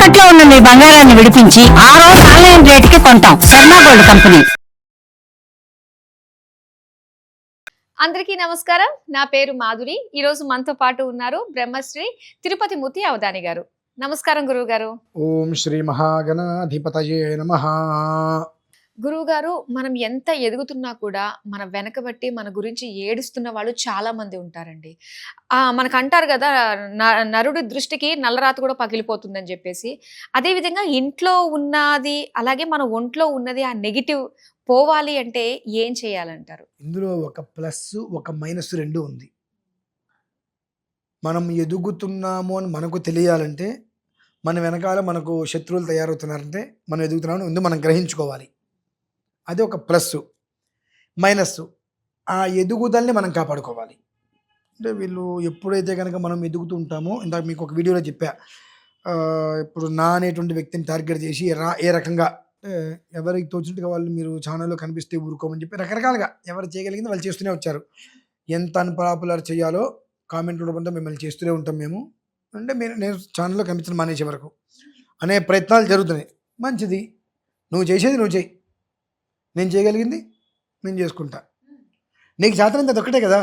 తాకట్లో ఉన్న మీ బంగారాన్ని విడిపించి ఆ రోజు ఆన్లైన్ రేటుకి కొంటాం. Sharma gold company. అందరికీ నమస్కారం. నా పేరు మాధురి. ఈ రోజు మనతో పాటు ఉన్నారు బ్రహ్మశ్రీ తిరుపతి మూర్తి అవధాని గారు. నమస్కారం గురువు గారు. ఓం శ్రీ మహాగణాధిపతయే నమః. గురువు గారు, మనం ఎంత ఎదుగుతున్నా కూడా మన వెనకబట్టి మన గురించి ఏడుస్తున్న వాళ్ళు చాలా మంది ఉంటారండి. మనకు అంటారు కదా, నరుడి దృష్టికి నల్లరాత కూడా పగిలిపోతుందని చెప్పేసి. అదేవిధంగా ఇంట్లో ఉన్నది అలాగే మన ఒంట్లో ఉన్నది ఆ నెగిటివ్ పోవాలి అంటే ఏం చేయాలంటారు? ఇందులో ఒక ప్లస్ ఒక మైనస్ రెండు ఉంది. మనం ఎదుగుతున్నాము అని మనకు తెలియాలంటే, మన వెనకాల మనకు శత్రువులు తయారవుతున్నారంటే మనం ఎదుగుతున్నామని ముందు మనం గ్రహించుకోవాలి. అది ఒక ప్లస్. మైనస్ ఆ ఎదుగుదలని మనం కాపాడుకోవాలి. అంటే వీళ్ళు ఎప్పుడైతే కనుక మనం ఎదుగుతూ ఉంటామో, ఇందాక మీకు ఒక వీడియోలో చెప్పా, ఇప్పుడు నా అనేటువంటి వ్యక్తిని టార్గెట్ చేసి ఏ రకంగా ఎవరికి తోచినట్టుగా వాళ్ళు మీరు ఛానల్లో కనిపిస్తే ఊరుకోమని చెప్పి రకరకాలుగా ఎవరు చేయగలిగింది వాళ్ళు చేస్తూనే వచ్చారు. ఎంత అన్పాపులర్ చేయాలో కామెంట్ రూపంలో మిమ్మల్ని చేస్తూనే ఉంటాం మేము. అంటే నేను ఛానల్లో కనిపించడం మానేసే వరకు అనే ప్రయత్నాలు జరుగుతున్నాయి. మంచిది, నువ్వు చేసేది నువ్వు చేయి, నేను చేయగలిగింది నేను చేసుకుంటా. నీకు చేతనైంది అది ఒక్కటే కదా.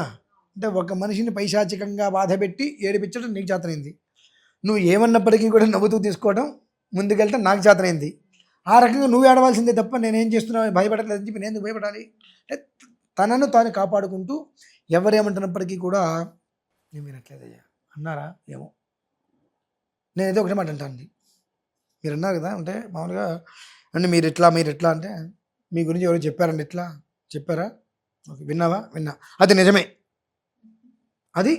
అంటే ఒక మనిషిని పైశాచికంగా బాధ పెట్టి ఏడిపించడం నీకు చేతనైంది. నువ్వు ఏమన్నప్పటికీ కూడా నవ్వుతూ తీసుకోవడం, ముందుకెళ్తే నాకు చేతనైంది. ఆ రకంగా నువ్వు ఏడవలసిందే తప్ప నేనేం చేస్తున్నావు భయపడట్లేదని చెప్పి నేను ఎందుకు భయపడాలి? అంటే తనను తాను కాపాడుకుంటూ ఎవరేమంటున్నప్పటికీ కూడా నేను వినట్లేదయ్యా అన్నారా ఏమో, నేనైతే ఒకటే మాట అంటాను. మీరు అన్నారు కదా, అంటే మామూలుగా అంటే మీరు ఎట్లా అంటే మీ గురించి ఎవరు చెప్పారండి, ఎట్లా చెప్పారా? ఓకే, విన్నావా? విన్నా, అది నిజమే. అది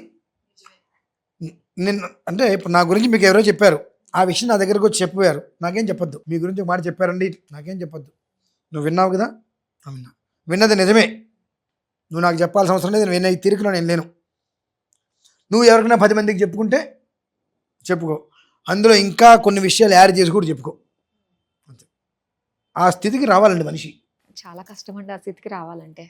నేను అంటే ఇప్పుడు నా గురించి మీకు ఎవరో చెప్పారు, ఆ విషయం నా దగ్గరకు వచ్చి చెప్పారు, నాకేం చెప్పొద్దు. మీ గురించి ఒక మాట చెప్పారండి, నాకేం చెప్పొద్దు. నువ్వు విన్నావు కదా, విన్నది నిజమే. నువ్వు నాకు చెప్పాల్సిన అవసరం లేదు, నేను ఈ తీరుకున్నా నేను లేను. నువ్వు ఎవరికైనా 10 మందికి చెప్పుకుంటే చెప్పుకో, అందులో ఇంకా కొన్ని విషయాలు యాడ్ చేసి కూడా చెప్పుకో. అంతే. ఆ స్థితికి రావాలండి మనిషి. చాలా కష్టం అండి ఆ స్థితికి రావాలంటే.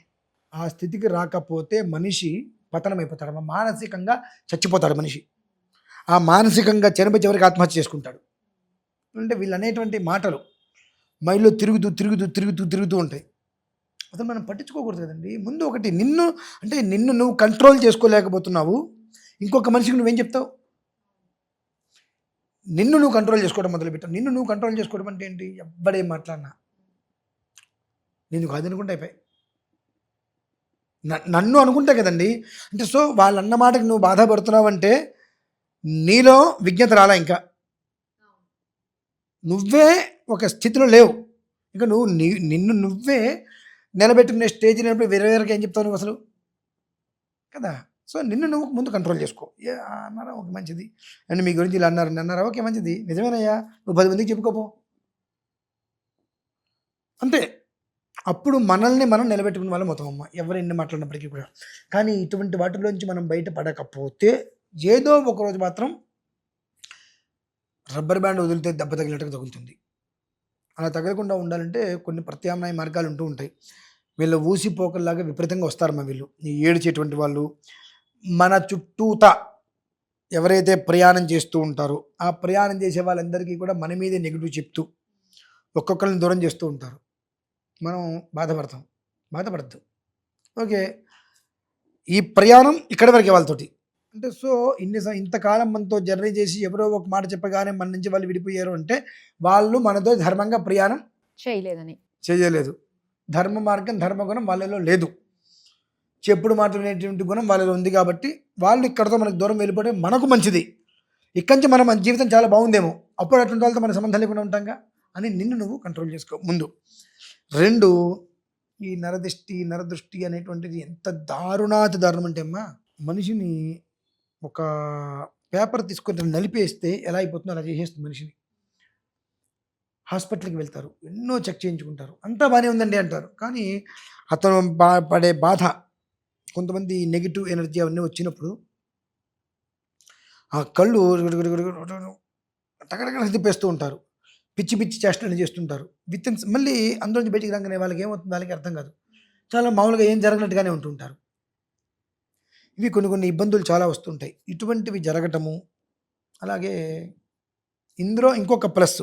ఆ స్థితికి రాకపోతే మనిషి పతనమైపోతాడు, మానసికంగా చచ్చిపోతాడు మనిషి. ఆ మానసికంగా చనిపోయి చివరికి ఆత్మహత్య చేసుకుంటాడు. అంటే వీళ్ళు అనేటువంటి మాటలు మైండ్లో తిరుగుతూ ఉంటాయి. అసలు మనం పట్టించుకోకూడదు కదండి. ముందు ఒకటి నిన్ను నువ్వు కంట్రోల్ చేసుకోలేకపోతున్నావు, ఇంకొక మనిషికి నువ్వేం చెప్తావు? నిన్ను నువ్వు కంట్రోల్ చేసుకోవడం మొదలుపెట్టావు. నిన్ను నువ్వు కంట్రోల్ చేసుకోవడం అంటే ఏంటి? ఎవ్వడేం మాట్లాడినా నిన్ను కాదు అనుకుంటే అయిపోయి నన్ను అనుకుంటే కదండి. అంటే సో వాళ్ళు అన్న మాటకి నువ్వు బాధపడుతున్నావు అంటే నీలో విజ్ఞత రాలా, ఇంకా నువ్వే ఒక స్థితిలో లేవు. ఇంకా నిన్ను నువ్వే నిలబెట్టుకునే స్టేజ్ అయినప్పుడు వేరేకి ఏం చెప్తావు నువ్వు అసలు కదా. సో నిన్ను నువ్వు ముందు కంట్రోల్ చేసుకో. అన్నారా ఓకే మంచిది, అండ్ మీ గురించి ఇలా అన్నారా ఓకే మంచిది, నిజమేనయ్యా, నువ్వు 10 మందికి చెప్పుకోపో. అంతే. అప్పుడు మనల్ని మనం నిలబెట్టుకునే వాళ్ళం అవుతాం అమ్మ, ఎవరు ఎన్ని మాట్లాడినప్పటికీ కూడా. కానీ ఇటువంటి వాటిలోంచి మనం బయటపడకపోతే ఏదో ఒకరోజు మాత్రం రబ్బర్ బ్యాండ్ వదిలితే దెబ్బ తగిలినట్టుగా తగులుతుంది. అలా తగలకుండా ఉండాలంటే కొన్ని ప్రత్యామ్నాయ మార్గాలు ఉంటూ ఉంటాయి. వీళ్ళు ఊసిపోకల్లాగా విపరీతంగా వస్తారమ్మా వీళ్ళు, ఈ ఏడ్చేటువంటి వాళ్ళు. మన చుట్టూత ఎవరైతే ప్రయాణం చేస్తూ ఉంటారో ఆ ప్రయాణం చేసే వాళ్ళందరికీ కూడా మన మీదే నెగిటివ్ చెప్తూ ఒక్కొక్కరిని దూరం చేస్తూ ఉంటారు. మనం బాధపడద్దు. ఓకే, ఈ ప్రయాణం ఇక్కడి వరకే వాళ్ళతోటి. అంటే సో ఇంతకాలం మనతో జర్నీ చేసి ఎవరో ఒక మాట చెప్పగానే మన నుంచి వాళ్ళు విడిపోయారు అంటే వాళ్ళు మనతో ధర్మంగా ప్రయాణం చేయలేదు. ధర్మ మార్గం ధర్మగుణం వాళ్ళలో లేదు. చెప్పుడు మాట్లాడేటువంటి గుణం వాళ్ళలో ఉంది. కాబట్టి వాళ్ళు ఇక్కడతో మనకు దూరం వెళ్ళిపోతే మనకు మంచిది. ఇక్కడి నుంచి మన జీవితం చాలా బాగుందేమో, అప్పుడు అటువంటి వాళ్ళతో మన సంబంధం లేకుండా ఉంటాంగా అని నిన్ను నువ్వు కంట్రోల్ చేసుకో ముందు. 2, ఈ నరదృష్టి అనేటువంటిది ఎంత దారుణం అంటే అమ్మా, మనిషిని ఒక పేపర్ తీసుకొని నలిపేస్తే ఎలా అయిపోతుందో అలా చేసేస్తుంది మనిషిని. హాస్పిటల్కి వెళ్తారు, ఎన్నో చెక్ చేయించుకుంటారు, అంతా బాగానే ఉందండి అంటారు. కానీ అతను పడే బాధ, కొంతమంది నెగిటివ్ ఎనర్జీ అవన్నీ వచ్చినప్పుడు ఆ కళ్ళు టకటక తిప్పేస్తూ ఉంటారు, పిచ్చి చేష్టలు చేస్తుంటారు. మళ్ళీ అందులోంచి బయటికి రాగానే వాళ్ళకి ఏమవుతుంది వాళ్ళకి అర్థం కాదు, చాలా మామూలుగా ఏం జరగనట్టుగానే ఉంటుంటారు. ఇవి కొన్ని ఇబ్బందులు చాలా వస్తుంటాయి. ఇటువంటివి జరగటము, అలాగే ఇందులో ఇంకొక ప్లస్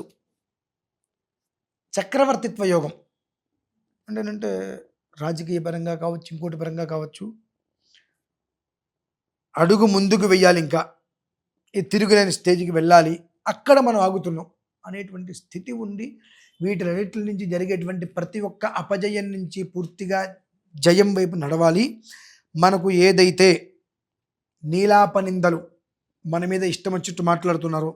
చక్రవర్తిత్వ యోగం అంటే ఏంటంటే రాజకీయ పరంగా కావచ్చు, ఇంకోటి పరంగా కావచ్చు, అడుగు ముందుకు వెయ్యాలి, ఇంకా ఈ తిరుగులేని స్టేజ్కి వెళ్ళాలి, అక్కడ మనం ఆగుతున్నాం అనేటువంటి స్థితి ఉండి వీటిలన్నిటి నుంచి జరిగేటువంటి ప్రతి ఒక్క అపజయం నుంచి పూర్తిగా జయం వైపు నడవాలి. మనకు ఏదైతే నీలాపనిందలు మన మీద ఇష్టం వచ్చినట్టు మాట్లాడుతున్నారో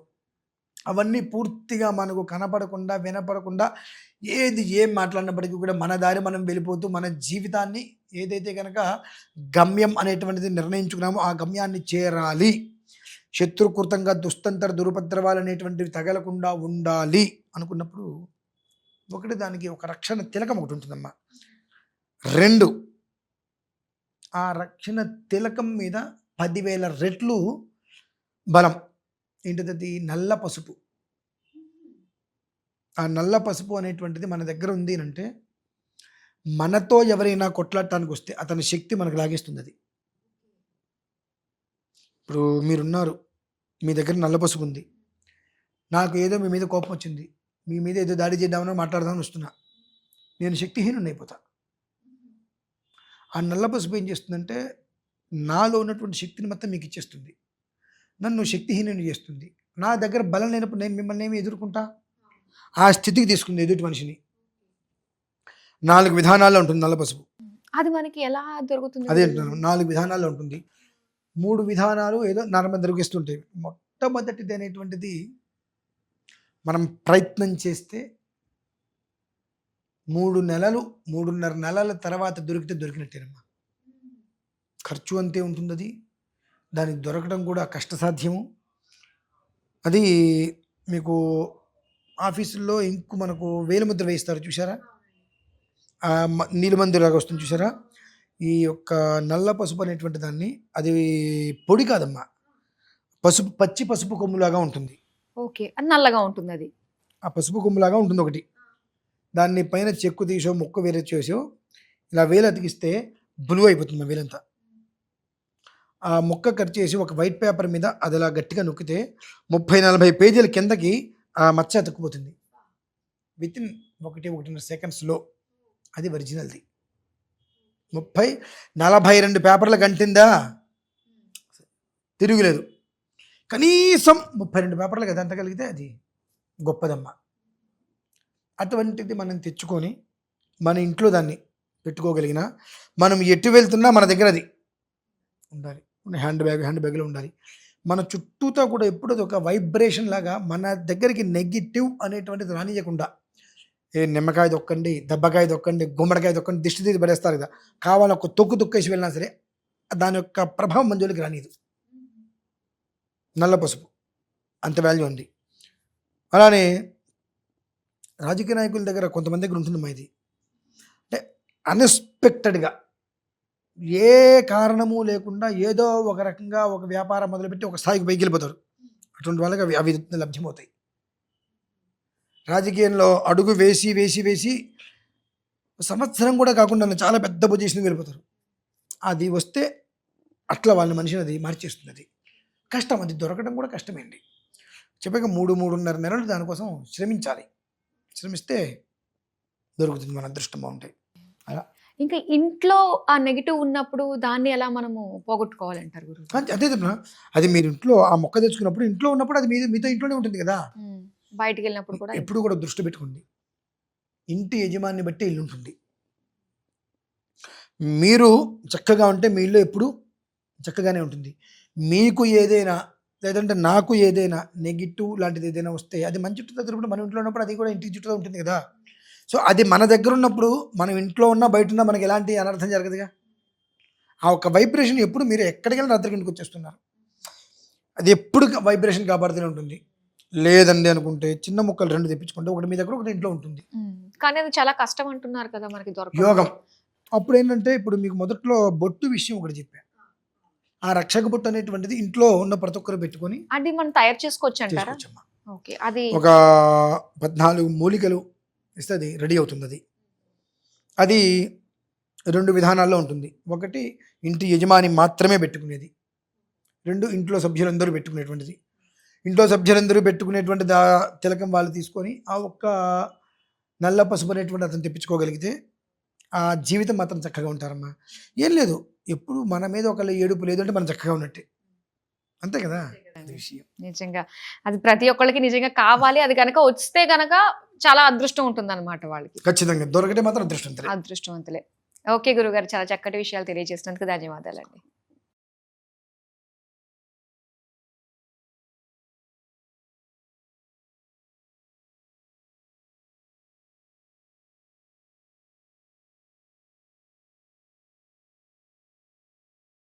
అవన్నీ పూర్తిగా మనకు కనపడకుండా వినపడకుండా ఏం మాట్లాడినప్పటికీ కూడా మన దారి మనం వెళ్ళిపోతూ మన జీవితాన్ని ఏదైతే కనుక గమ్యం అనేటువంటిది నిర్ణయించుకున్నామో ఆ గమ్యాన్ని చేరాలి, శత్రుకృతంగా దుస్తంతర దురుపద్రవాలు అనేటువంటివి తగలకుండా ఉండాలి అనుకున్నప్పుడు ఒకటి దానికి ఒక రక్షణ తిలకం ఒకటి ఉంటుందమ్మా. 2 ఆ రక్షణ తిలకం మీద 10,000 రెట్లు బలం. ఏంటిది? నల్ల పసుపు. ఆ నల్ల పసుపు అనేటువంటిది మన దగ్గర ఉంది అంటే మనతో ఎవరైనా కొట్లాడటానికి వస్తే అతని శక్తి మనకు లాగేస్తుంది. అది ఇప్పుడు మీరున్నారు, మీ దగ్గర నల్ల పసుపు ఉంది, నాకు ఏదో మీ మీద కోపం వచ్చింది, మీ మీద ఏదో దాడి చేద్దామని మాట్లాడదామని వస్తున్నా, నేను శక్తిహీనుని అయిపోతా. ఆ నల్ల పసుపు ఏం చేస్తుందంటే నాలో ఉన్నటువంటి శక్తిని మొత్తం మీకు ఇచ్చేస్తుంది, నన్ను శక్తిహీనుని చేస్తుంది. నా దగ్గర బలం లేనప్పుడు నేను మిమ్మల్ని ఏమి ఎదుర్కొంటా? ఆ స్థితికి తీసుకుంది ఎదుటి మనిషిని. 4 విధానాల్లో ఉంటుంది నల్ల పసుపు. అది మనకి ఎలా దొరుకుతుంది? అదే అంటున్నాను, 4 విధానాల్లో ఉంటుంది. 3 విధానాలు ఏదో నార్మల్ దొరికిస్తుంటాయి. మొట్టమొదటిది అనేటువంటిది మనం ప్రయత్నం చేస్తే 3 నెలలు 3.5 నెలల తర్వాత దొరికితే దొరికినట్టేనమ్మా. ఖర్చు అంతే ఉంటుంది, అది దానికి దొరకడం కూడా కష్టసాధ్యము. అది మీకు ఆఫీసుల్లో ఇంకు మనకు వేలిముద్ర వేయిస్తారు చూసారా, నీలిమందులాగా వస్తుంది చూసారా, ఈ యొక్క నల్ల పసుపు అనేటువంటి దాన్ని, అది పొడి కాదమ్మా, పసుపు, పచ్చి పసుపు కొమ్ములాగా ఉంటుంది. ఓకే, అది నల్లగా ఉంటుంది. అది ఆ పసుపు కొమ్ములాగా ఉంటుంది ఒకటి. దాన్ని పైన చెక్కు తీసో ముక్క వేరే చేసో ఇలా వేలు అతికిస్తే బ్లూ అయిపోతుంది వేలంతా. ఆ ముక్క కట్ చేసి ఒక వైట్ పేపర్ మీద అది అలా గట్టిగా నొక్కితే 30-40 పేజీల కిందకి ఆ మచ్చ అతుక్కుపోతుంది వితిన్ 1-1.5 సెకండ్స్లో. అది ఒరిజినల్ది. 42 పేపర్ల గంటిందా తిరుగులేదు. కనీసం 32 పేపర్లు కదా అంత కలిగితే అది గొప్పదమ్మ. అటువంటిది మనం తెచ్చుకొని మన ఇంట్లో దాన్ని పెట్టుకోగలిగిన, మనం ఎటు వెళ్తున్నా మన దగ్గర అది ఉండాలి. హ్యాండ్ బ్యాగ్లో ఉండాలి. మన చుట్టూతో కూడా ఎప్పుడు ఒక వైబ్రేషన్ లాగా మన దగ్గరికి నెగిటివ్ అనేటువంటిది రానియకుండా, ఏ నిమ్మకాయ దొక్కండి, దెబ్బకాయ దొక్కండి, గుమ్మడికాయ దొక్కండి, దిష్టి తీసి పడేస్తారు కదా, కావాలి ఒక తొక్కేసి వెళ్ళినా సరే దాని యొక్క ప్రభావం మన జోలికి రానిది. నల్ల పసుపు అంత వాల్యూ ఉంది. అలానే రాజకీయ నాయకుల దగ్గర కొంతమంది దగ్గర ఉంటుందమ్మా ఇది. అంటే అన్ఎక్స్పెక్టెడ్గా ఏ కారణము లేకుండా ఏదో ఒక రకంగా ఒక వ్యాపారం మొదలుపెట్టి ఒక స్థాయికి పైకి వెళ్ళిపోతారు. అటువంటి వాళ్ళకి అవి లభ్యమవుతాయి. రాజకీయంలో అడుగు వేసి సంవత్సరం కూడా కాకుండా చాలా పెద్ద పొజిషన్కి వెళ్ళిపోతారు. అది వస్తే అట్లా వాళ్ళ మనిషిని అది మార్చేస్తుంది. అది కష్టం, అది దొరకడం కూడా కష్టమేండి. చెప్పాక 3-3.5 నెలలు దానికోసం శ్రమించాలి. శ్రమిస్తే దొరుకుతుంది, మన అదృష్టం బాగుంటాయి. అలా ఇంకా ఇంట్లో ఆ నెగిటివ్ ఉన్నప్పుడు దాన్ని ఎలా మనము పోగొట్టుకోవాలంటారు గురు? అదే అది మీరు ఇంట్లో ఆ మొక్క తెచ్చుకున్నప్పుడు, ఇంట్లో ఉన్నప్పుడు అది మీతో ఇంట్లోనే ఉంటుంది కదా. బయటికి వెళ్ళినప్పుడు కూడా ఎప్పుడు కూడా దృష్టి పెట్టుకోండి, ఇంటి యజమాని బట్టి ఇల్లు ఉంటుంది. మీరు చక్కగా ఉంటే మీ ఇల్లు ఎప్పుడు చక్కగానే ఉంటుంది. మీకు ఏదైనా లేదంటే నాకు ఏదైనా నెగిటివ్ లాంటిది ఏదైనా వస్తే అది మన చుట్టూ దగ్గర మన ఇంట్లో ఉన్నప్పుడు అది కూడా ఇంటికి చుట్టూ ఉంటుంది కదా. సో అది మన దగ్గర ఉన్నప్పుడు మనం ఇంట్లో ఉన్నా బయట ఉన్నా మనకి ఎలాంటి అనర్థం జరగదుగా. ఆ ఒక వైబ్రేషన్ ఎప్పుడు మీరు ఎక్కడికి వెళ్ళినా రాత్రికి ఇంటికి వచ్చేస్తున్నారు, అది ఎప్పుడు వైబ్రేషన్ కాపాడుతూనే ఉంటుంది. లేదండి అనుకుంటే చిన్న ముక్కలు 2 తెప్పించుకుంటే ఒకటి మీ దగ్గర ఒకటి ఇంట్లో ఉంటుంది. కానీ అది చాలా కష్టం అంటున్నారు కదా మనకి దొరకడం. యోగం. అప్పుడు ఏంటంటే ఇప్పుడు మీకు మొదట్లో బొట్టు విషయం ఒకటి చెప్పాను. ఆ రక్షక బొట్టు అనేటువంటిది ఇంట్లో ఉన్న ప్రతి ఒక్కరు పెట్టుకొని అది మనం తయారు చేసుకోవచ్చు అంటారా? చేసుకోవచ్చమ్మా. ఓకే, అది ఒక 14 మూలికలు ఇస్తే అది రెడీ అవుతుంది. అది 2 విధానాల్లో ఉంటుంది. ఒకటి ఇంటి యజమాని మాత్రమే పెట్టుకునేది, 2 ఇంట్లో సభ్యులందరూ పెట్టుకునేటువంటిది. ఇంట్లో సభ్యులందరూ పెట్టుకునేటువంటి తిలకం వాళ్ళు తీసుకొని ఆ ఒక్క నల్ల పసుపు అనేటువంటి అతను తెప్పించుకోగలిగితే ఆ జీవితం మాత్రం చక్కగా ఉంటారమ్మా. ఏం లేదు, ఎప్పుడు మన మీద ఒకళ్ళు ఏడుపు లేదు అంటే మనం చక్కగా ఉన్నట్టే, అంతే కదా అది విషయం. నిజంగా అది ప్రతి ఒక్కళ్ళకి నిజంగా కావాలి. అది కనుక వస్తే గనక చాలా అదృష్టం ఉంటుంది అనమాట వాళ్ళకి. ఖచ్చితంగా దొరకటే మాత్రం అదృష్టవంతులే. అదృష్టవంతులే. ఓకే గురుగారు, చాలా చక్కటి విషయాలు తెలియజేసినందుకు ధన్యవాదాలండి.